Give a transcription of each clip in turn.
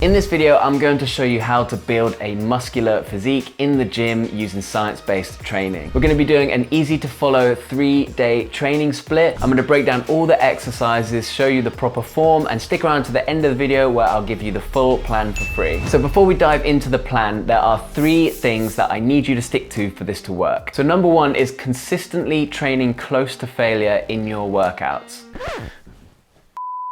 In this video, I'm going to show you how to build a muscular physique in the gym using science-based training. We're going to be doing an easy to follow 3-day training split. I'm going to break down all the exercises, show you the proper form, and stick around to the end of the video where I'll give you the full plan for free. So before we dive into the plan, there are 3 things that I need you to stick to for this to work. So number 1 is consistently training close to failure in your workouts.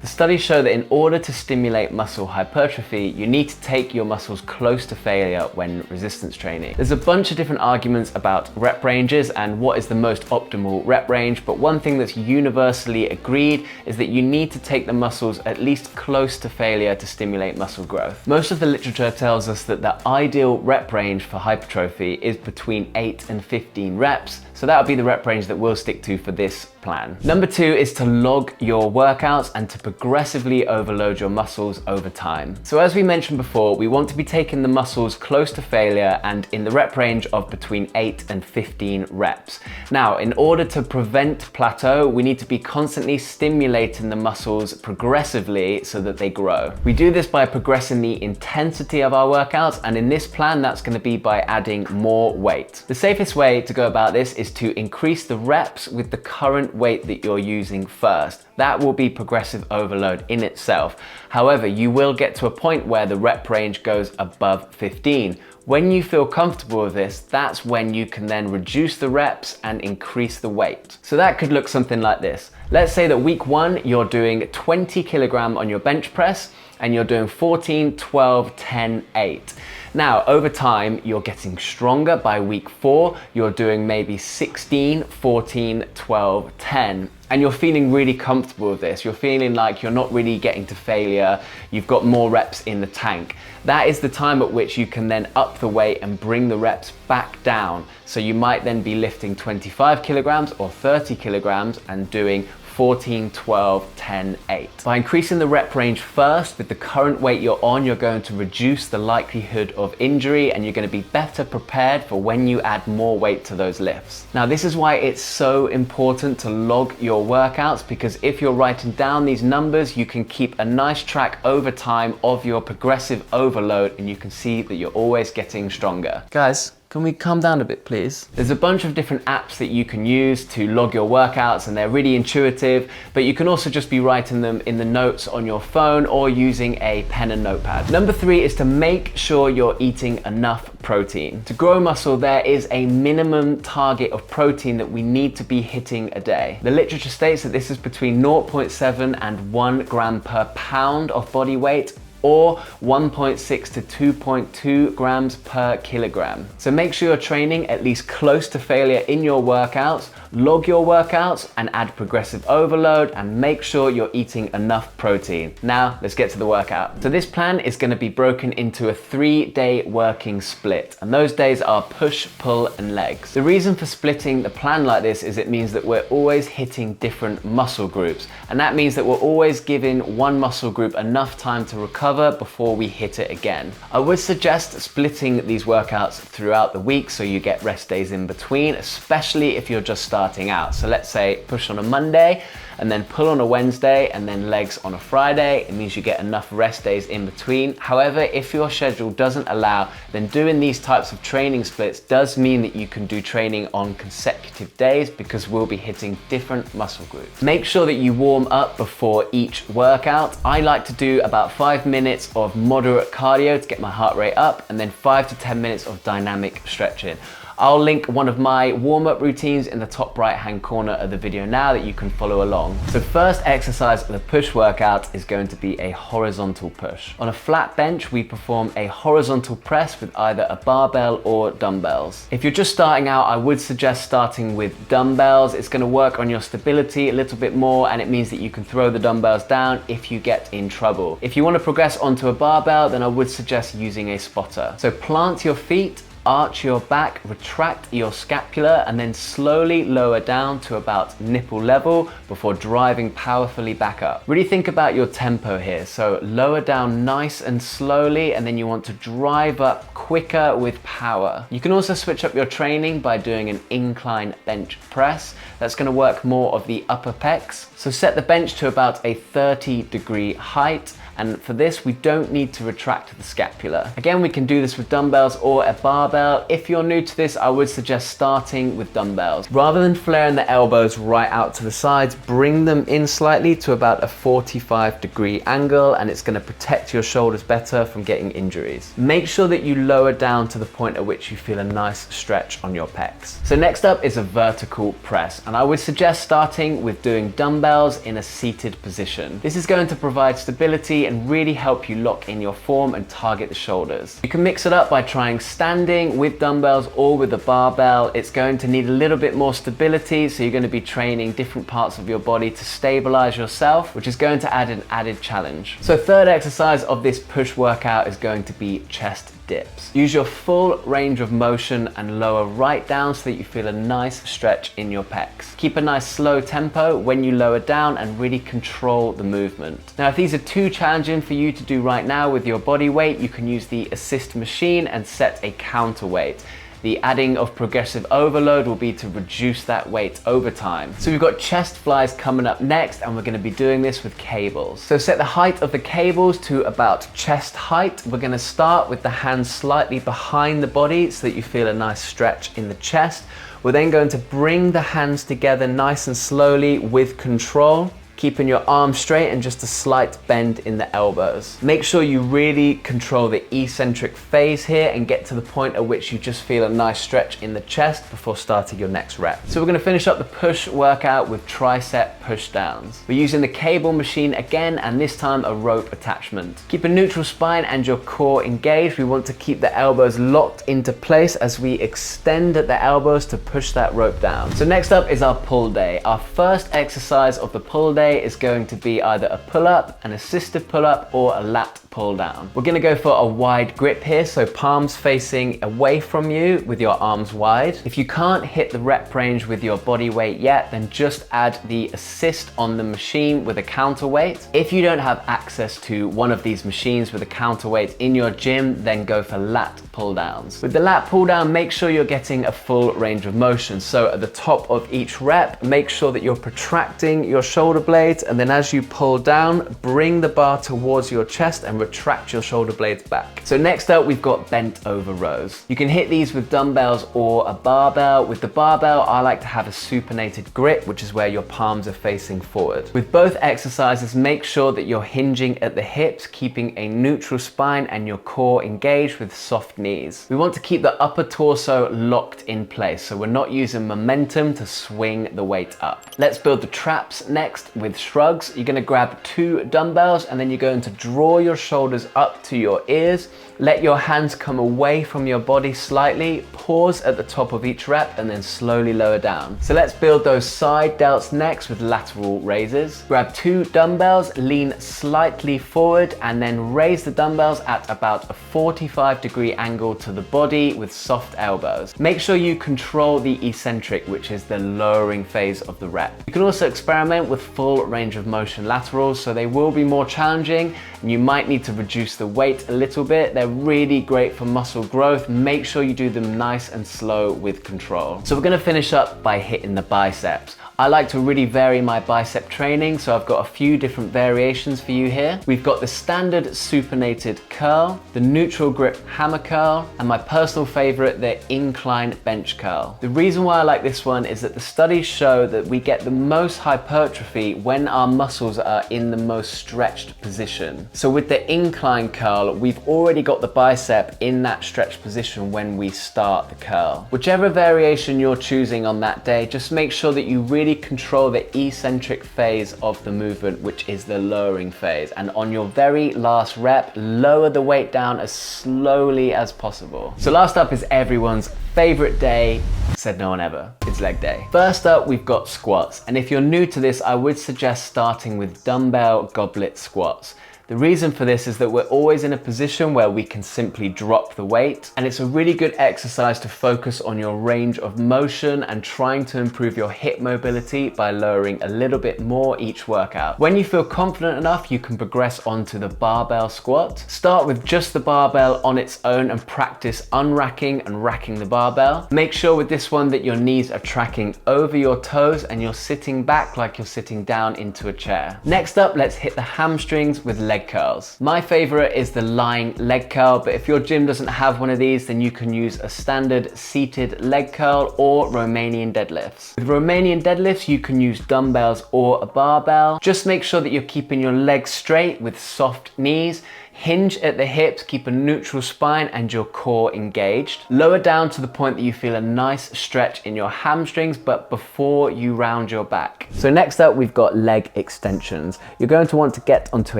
The studies show that in order to stimulate muscle hypertrophy, you need to take your muscles close to failure when resistance training. There's a bunch of different arguments about rep ranges and what is the most optimal rep range, but one thing that's universally agreed is that you need to take the muscles at least close to failure to stimulate muscle growth. Most of the literature tells us that the ideal rep range for hypertrophy is between 8 and 15 reps, so that would be the rep range that we'll stick to for this plan. Number 2 is to log your workouts and to progressively overload your muscles over time. So as we mentioned before, we want to be taking the muscles close to failure and in the rep range of between 8 and 15 reps. Now, in order to prevent plateau, we need to be constantly stimulating the muscles progressively so that they grow. We do this by progressing the intensity of our workouts, and in this plan, that's going to be by adding more weight. The safest way to go about this is to increase the reps with the current weight that you're using first. That will be progressive overload in itself. However, you will get to a point where the rep range goes above 15. When you feel comfortable with this, that's when you can then reduce the reps and increase the weight. So that could look something like this. Let's say that week 1, you're doing 20 kilogram on your bench press and you're doing 14, 12, 10, 8. Now, over time, you're getting stronger. By week 4, you're doing maybe 16, 14, 12, 10. And you're feeling really comfortable with this. You're feeling like you're not really getting to failure. You've got more reps in the tank. That is the time at which you can then up the weight and bring the reps back down. So you might then be lifting 25 kilograms or 30 kilograms and doing 14, 12, 10, 8. By increasing the rep range first with the current weight you're on, you're going to reduce the likelihood of injury and you're going to be better prepared for when you add more weight to those lifts. Now, this is why it's so important to log your workouts, because if you're writing down these numbers, you can keep a nice track over time of your progressive overload and you can see that you're always getting stronger. Guys, can we calm down a bit, please? There's a bunch of different apps that you can use to log your workouts and they're really intuitive, but you can also just be writing them in the notes on your phone or using a pen and notepad. Number 3 is to make sure you're eating enough protein. To grow muscle, there is a minimum target of protein that we need to be hitting a day. The literature states that this is between 0.7 and 1 gram per pound of body weight, or 1.6 to 2.2 grams per kilogram. So make sure you're training at least close to failure in your workouts, log your workouts and add progressive overload, and make sure you're eating enough protein. Now, let's get to the workout. So this plan is gonna be broken into a 3-day working split, and those days are push, pull, and legs. The reason for splitting the plan like this is it means that we're always hitting different muscle groups, and that means that we're always giving one muscle group enough time to recover before we hit it again. I would suggest splitting these workouts throughout the week so you get rest days in between, especially if you're just starting out. So let's say push on a Monday and then pull on a Wednesday and then legs on a Friday. It means you get enough rest days in between. However, if your schedule doesn't allow, then doing these types of training splits does mean that you can do training on consecutive days because we'll be hitting different muscle groups. Make sure that you warm up before each workout. I like to do about 5 minutes of moderate cardio to get my heart rate up and then 5 to 10 minutes of dynamic stretching. I'll link one of my warm-up routines in the top right-hand corner of the video now that you can follow along. So first exercise of the push workout is going to be a horizontal push. On a flat bench, we perform a horizontal press with either a barbell or dumbbells. If you're just starting out, I would suggest starting with dumbbells. It's gonna work on your stability a little bit more, and it means that you can throw the dumbbells down if you get in trouble. If you wanna progress onto a barbell, then I would suggest using a spotter. So plant your feet, arch your back, retract your scapula, and then slowly lower down to about nipple level before driving powerfully back up. Really think about your tempo here. So lower down nice and slowly, and then you want to drive up quicker with power. You can also switch up your training by doing an incline bench press. That's going to work more of the upper pecs. So set the bench to about a 30-degree height And for this, we don't need to retract the scapula. Again, we can do this with dumbbells or a barbell. If you're new to this, I would suggest starting with dumbbells. Rather than flaring the elbows right out to the sides, bring them in slightly to about a 45-degree angle, and it's going to protect your shoulders better from getting injuries. Make sure that you lower down to the point at which you feel a nice stretch on your pecs. So next up is a vertical press, and I would suggest starting with doing dumbbells in a seated position. This is going to provide stability and really help you lock in your form and target the shoulders. You can mix it up by trying standing with dumbbells or with a barbell. It's going to need a little bit more stability, so you're going to be training different parts of your body to stabilize yourself, which is going to add an added challenge. So third exercise of this push workout is going to be chest dips. Use your full range of motion and lower right down so that you feel a nice stretch in your pecs. Keep a nice slow tempo when you lower down and really control the movement. Now, if these are too challenging for you to do right now with your body weight, you can use the assist machine and set a counterweight. The adding of progressive overload will be to reduce that weight over time. So we've got chest flies coming up next, and we're going to be doing this with cables. So set the height of the cables to about chest height. We're going to start with the hands slightly behind the body so that you feel a nice stretch in the chest. We're then going to bring the hands together nice and slowly with control, keeping your arms straight and just a slight bend in the elbows. Make sure you really control the eccentric phase here and get to the point at which you just feel a nice stretch in the chest before starting your next rep. So we're going to finish up the push workout with tricep push downs. We're using the cable machine again, and this time a rope attachment. Keep a neutral spine and your core engaged. We want to keep the elbows locked into place as we extend at the elbows to push that rope down. So next up is our pull day. Our first exercise of the pull day is going to be either a pull-up, an assisted pull-up, or a lat pull down. We're going to go for a wide grip here, so palms facing away from you with your arms wide. If you can't hit the rep range with your body weight yet, then just add the assist on the machine with a counterweight. If you don't have access to one of these machines with a counterweight in your gym, then go for lat pull downs. With the lat pull down, make sure you're getting a full range of motion. So at the top of each rep, make sure that you're protracting your shoulder blades, and then as you pull down, bring the bar towards your chest and retract your shoulder blades back. So next up, we've got bent over rows. You can hit these with dumbbells or a barbell. With the barbell, I like to have a supinated grip, which is where your palms are facing forward. With both exercises, make sure that you're hinging at the hips, keeping a neutral spine and your core engaged with soft knees. We want to keep the upper torso locked in place, so we're not using momentum to swing the weight up. Let's build the traps next with shrugs. You're going to grab 2 dumbbells, and then you're going to draw your shoulders up to your ears. Let your hands come away from your body slightly. Pause at the top of each rep and then slowly lower down. So let's build those side delts next with lateral raises. Grab 2 dumbbells, lean slightly forward, and then raise the dumbbells at about a 45-degree angle to the body with soft elbows. Make sure you control the eccentric, which is the lowering phase of the rep. You can also experiment with full range of motion laterals, so they will be more challenging and you might need to reduce the weight a little bit. They're really great for muscle growth. Make sure you do them nice and slow with control. So we're going to finish up by hitting the biceps. I like to really vary my bicep training, so I've got a few different variations for you here. We've got the standard supinated curl, the neutral grip hammer curl, and my personal favorite, the incline bench curl. The reason why I like this one is that the studies show that we get the most hypertrophy when our muscles are in the most stretched position. So with the incline curl, we've already got the bicep in that stretched position when we start the curl. Whichever variation you're choosing on that day, just make sure that you really control the eccentric phase of the movement, which is the lowering phase. And on your very last rep, lower the weight down as slowly as possible. So last up is everyone's favorite day, said no one ever. It's leg day. First up, we've got squats. And if you're new to this, I would suggest starting with dumbbell goblet squats. The reason for this is that we're always in a position where we can simply drop the weight, and it's a really good exercise to focus on your range of motion and trying to improve your hip mobility by lowering a little bit more each workout. When you feel confident enough, you can progress onto the barbell squat. Start with just the barbell on its own and practice unracking and racking the barbell. Make sure with this one that your knees are tracking over your toes and you're sitting back like you're sitting down into a chair. Next up, let's hit the hamstrings with leg leg curls. My favorite is the lying leg curl, but if your gym doesn't have one of these, then you can use a standard seated leg curl or Romanian deadlifts. With Romanian deadlifts, you can use dumbbells or a barbell. Just make sure that you're keeping your legs straight with soft knees. Hinge at the hips, keep a neutral spine and your core engaged. Lower down to the point that you feel a nice stretch in your hamstrings, but before you round your back. So next up, we've got leg extensions. You're going to want to get onto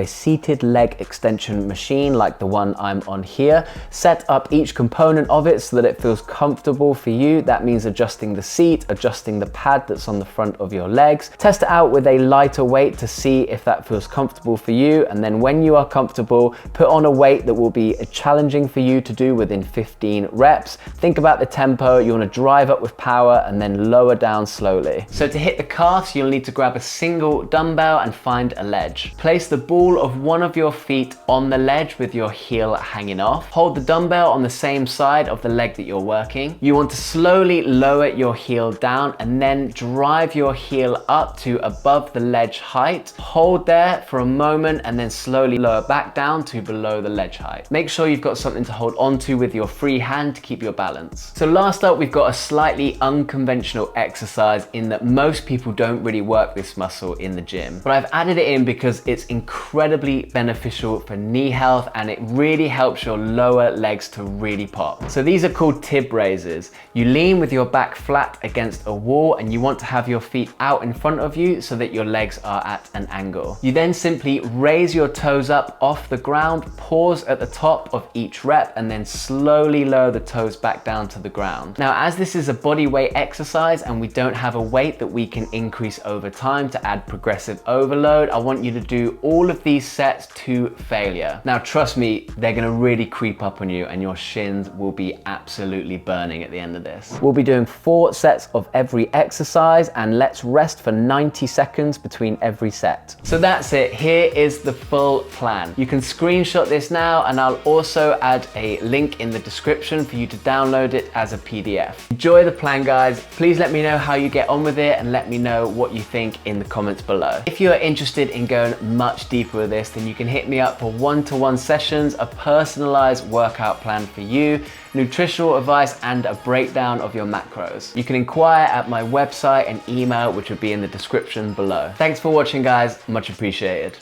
a seated leg extension machine like the one I'm on here. Set up each component of it so that it feels comfortable for you. That means adjusting the seat, adjusting the pad that's on the front of your legs. Test it out with a lighter weight to see if that feels comfortable for you. And then when you are comfortable, put on a weight that will be challenging for you to do within 15 reps. Think about the tempo. You want to drive up with power and then lower down slowly. So to hit the calves, you'll need to grab a single dumbbell and find a ledge. Place the ball of one of your feet on the ledge with your heel hanging off. Hold the dumbbell on the same side of the leg that you're working. You want to slowly lower your heel down and then drive your heel up to above the ledge height. Hold there for a moment and then slowly lower back down to below the ledge height. Make sure you've got something to hold on to with your free hand to keep your balance. So last up, we've got a slightly unconventional exercise in that most people don't really work this muscle in the gym. But I've added it in because it's incredibly beneficial for knee health and it really helps your lower legs to really pop. So these are called tib raises. You lean with your back flat against a wall and you want to have your feet out in front of you so that your legs are at an angle. You then simply raise your toes up off the ground, pause at the top of each rep and then slowly lower the toes back down to the ground. Now, as this is a body weight exercise and we don't have a weight that we can increase over time to add progressive overload, I want you to do all of these sets to failure. Now, trust me, they're gonna really creep up on you and your shins will be absolutely burning at the end of this. We'll be doing 4 sets of every exercise and let's rest for 90 seconds between every set. So that's it. Here is the full plan. You can screenshot this now and I'll also add a link in the description for you to download it as a PDF. Enjoy the plan, guys. Please let me know how you get on with it and let me know what you think in the comments below. If you are interested in going much deeper with this, then you can hit me up for one-to-one sessions, a personalized workout plan for you, nutritional advice and a breakdown of your macros. You can inquire at my website and email, which will be in the description below. Thanks for watching, guys. Much appreciated.